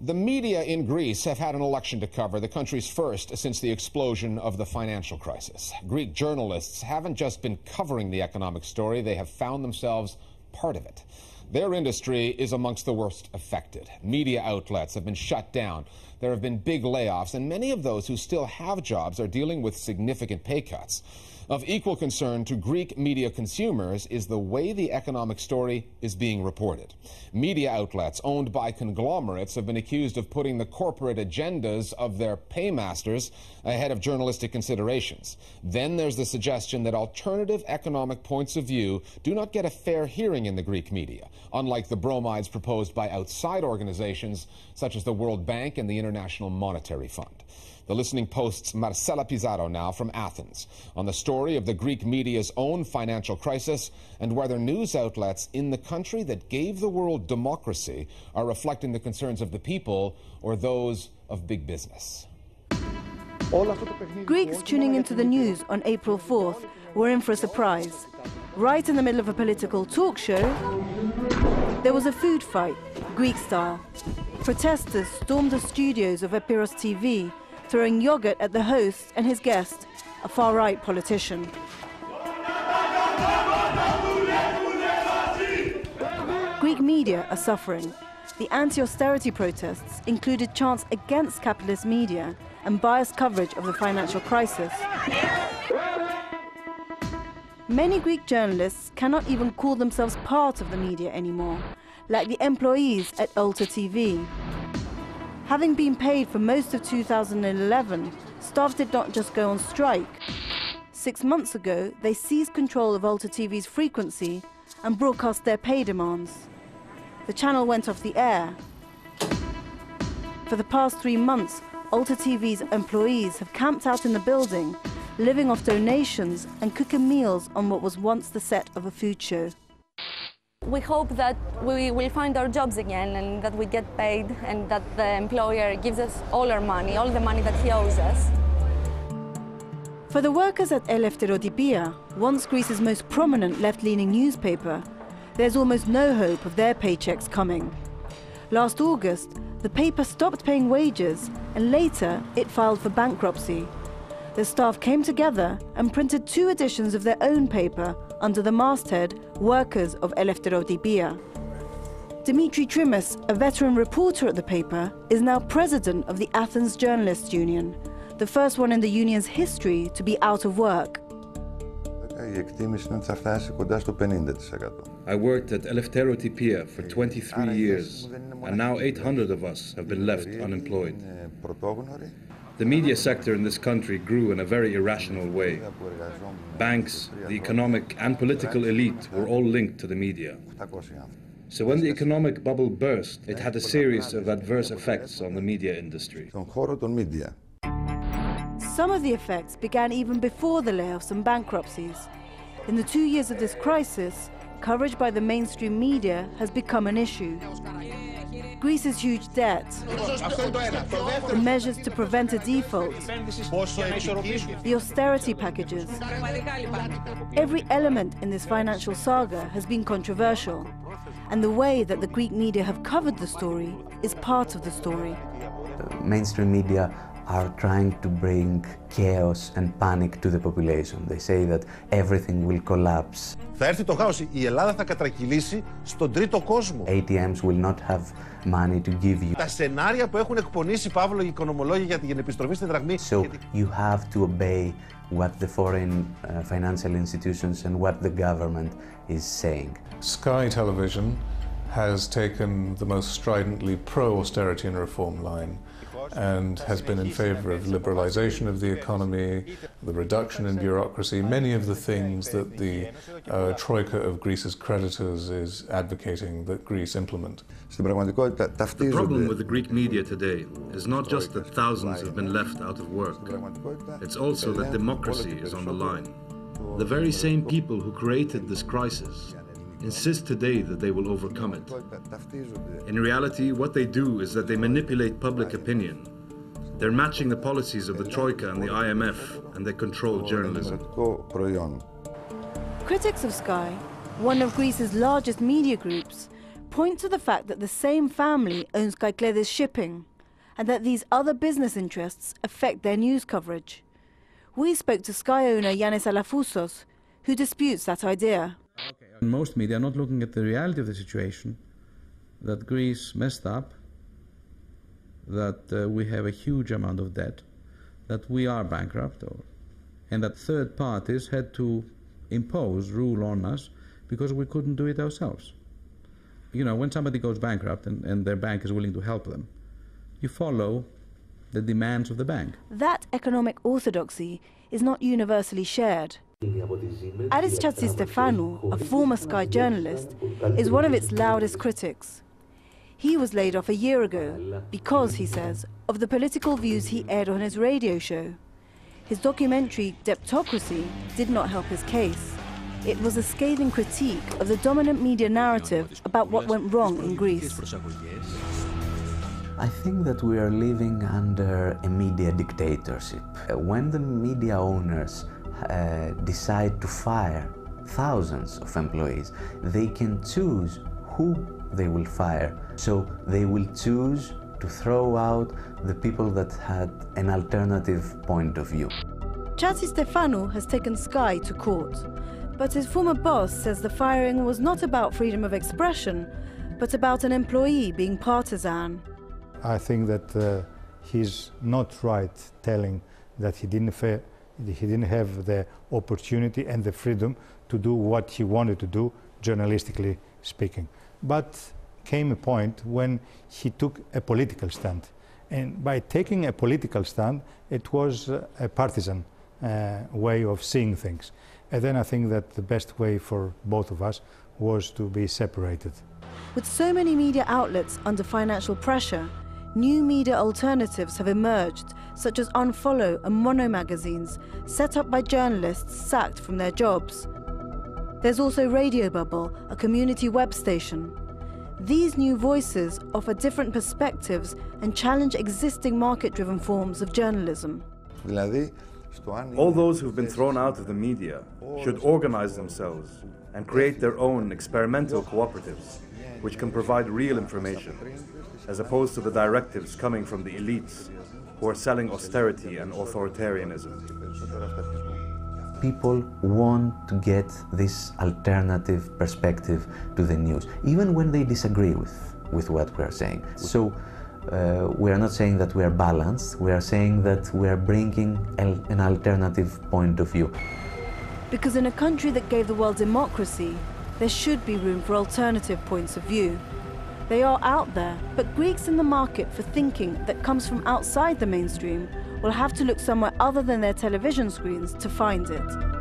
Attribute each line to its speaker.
Speaker 1: The media in Greece have had an election to cover, the country's first since the explosion of the financial crisis. Greek journalists haven't just been covering the economic story, they have found themselves part of it. Their industry is amongst the worst affected. Media outlets have been shut down. There have been big layoffs, and many of those who still have jobs are dealing with significant pay cuts. Of equal concern to Greek media consumers is the way the economic story is being reported. Media outlets owned by conglomerates have been accused of putting the corporate agendas of their paymasters ahead of journalistic considerations. Then there's the suggestion that alternative economic points of view do not get a fair hearing in the Greek media, unlike the bromides proposed by outside organizations such as the World Bank and the International Monetary Fund. The Listening Post's Marcela Pizarro now from Athens on the story of the Greek media's own financial crisis and whether news outlets in the country that gave the world democracy are reflecting the concerns of the people or those of big business.
Speaker 2: Greeks tuning into the news on April 4th were in for a surprise. Right in the middle of a political talk show, there was a food fight, Greek style. Protesters stormed the studios of Epiros TV, throwing yogurt at the host and his guest, a far-right politician. Greek media are suffering. The anti-austerity protests included chants against capitalist media and biased coverage of the financial crisis. Many Greek journalists cannot even call themselves part of the media anymore, like the employees at Alta TV. Having been paid for most of 2011, staff did not just go on strike. 6 months ago, they seized control of Alta TV's frequency and broadcast their pay demands. The channel went off the air. For the past 3 months, Alta TV's employees have camped out in the building, living off donations and cooking meals on what was once the set of a food show.
Speaker 3: We hope that we will find our jobs again and that we get paid and that the employer gives us all our money, all the money that he owes us.
Speaker 2: For the workers at Eleftherotypia, once Greece's most prominent left-leaning newspaper, there's almost no hope of their paychecks coming. Last August, the paper stopped paying wages and later it filed for bankruptcy. The staff came together and printed 2 editions of their own paper under the masthead Workers of Eleftherotypia. Dimitri Trimas, a veteran reporter at the paper, is now president of the Athens Journalists Union, the first one in the union's history to be out of work.
Speaker 4: I worked at Eleftherotypia for 23 years, and now 800 of us have been left unemployed. The media sector in this country grew in a very irrational way. Banks, the economic and political elite were all linked to the media. So when the economic bubble burst, it had a series of adverse effects on the media industry.
Speaker 2: Some of the effects began even before the layoffs and bankruptcies. In the 2 years of this crisis, coverage by the mainstream media has become an issue. Greece's huge debt, the measures to prevent a default, the austerity packages. Every element in this financial saga has been controversial, and the way that the Greek media have covered the story is part of the story.
Speaker 5: Mainstream media are trying to bring chaos and panic to the population. They say that everything will collapse.
Speaker 6: Θα έρθει το χάος. Η Ελλάδα θα κατρακυλήσει στον τρίτο κόσμο.
Speaker 5: ATMs will not have money to give you.
Speaker 6: Τα σενάρια που έχουν εκπονήσει Παύλο οι οικονομολόγοι για την επιστροφή στην δραχμή.
Speaker 5: So you have to obey what the foreign financial institutions and what the government is saying.
Speaker 7: Sky Television has taken the most stridently pro-austerity and reform line and has been in favor of liberalization of the economy, the reduction in bureaucracy, many of the things that the troika of Greece's creditors is advocating that Greece implement.
Speaker 4: The problem with the Greek media today is not just that thousands have been left out of work. It's also that democracy is on the line. The very same people who created this crisis insist today that they will overcome it. In reality, what they do is that they manipulate public opinion. They're matching the policies of the Troika and the IMF, and they control journalism.
Speaker 2: Critics of Sky, one of Greece's largest media groups, point to the fact that the same family owns Kaikledes Shipping and that these other business interests affect their news coverage. We spoke to Sky owner Yannis Alafoussos, who disputes that idea.
Speaker 8: Most media are not looking at the reality of the situation, that Greece messed up, that we have a huge amount of debt, that we are bankrupt, and that third parties had to impose rule on us because we couldn't do it ourselves. You know, when somebody goes bankrupt and their bank is willing to help them, you follow the demands of the bank.
Speaker 2: That economic orthodoxy is not universally shared. Aris Chatzistefanou, a former Sky journalist, is one of its loudest critics. He was laid off a year ago because, he says, of the political views he aired on his radio show. His documentary, Debtocracy, did not help his case. It was a scathing critique of the dominant media narrative about what went wrong in Greece.
Speaker 5: I think that we are living under a media dictatorship. When the media owners decide to fire thousands of employees, they can choose who they will fire. So they will choose to throw out the people that had an alternative point of view.
Speaker 2: Chatzistefanou has taken Sky to court, but his former boss says the firing was not about freedom of expression, but about an employee being partisan.
Speaker 9: I think that he's not right telling that he didn't have the opportunity and the freedom to do what he wanted to do, journalistically speaking. But came a point when he took a political stand. And by taking a political stand, it was a partisan way of seeing things. And then I think that the best way for both of us was to be separated.
Speaker 2: With so many media outlets under financial pressure, new media alternatives have emerged, such as Unfollow and Mono magazines, set up by journalists sacked from their jobs. There's also Radio Bubble, a community web station. These new voices offer different perspectives and challenge existing market-driven forms of journalism.
Speaker 10: All those who've been thrown out of the media should organize themselves and create their own experimental cooperatives, which can provide real information, as opposed to the directives coming from the elites who are selling austerity and authoritarianism.
Speaker 5: People want to get this alternative perspective to the news, even when they disagree with what we are saying. So we are not saying that we are balanced, we are saying that we are bringing an alternative point of view.
Speaker 2: Because in a country that gave the world democracy, there should be room for alternative points of view. They are out there, but Greeks in the market for thinking that comes from outside the mainstream will have to look somewhere other than their television screens to find it.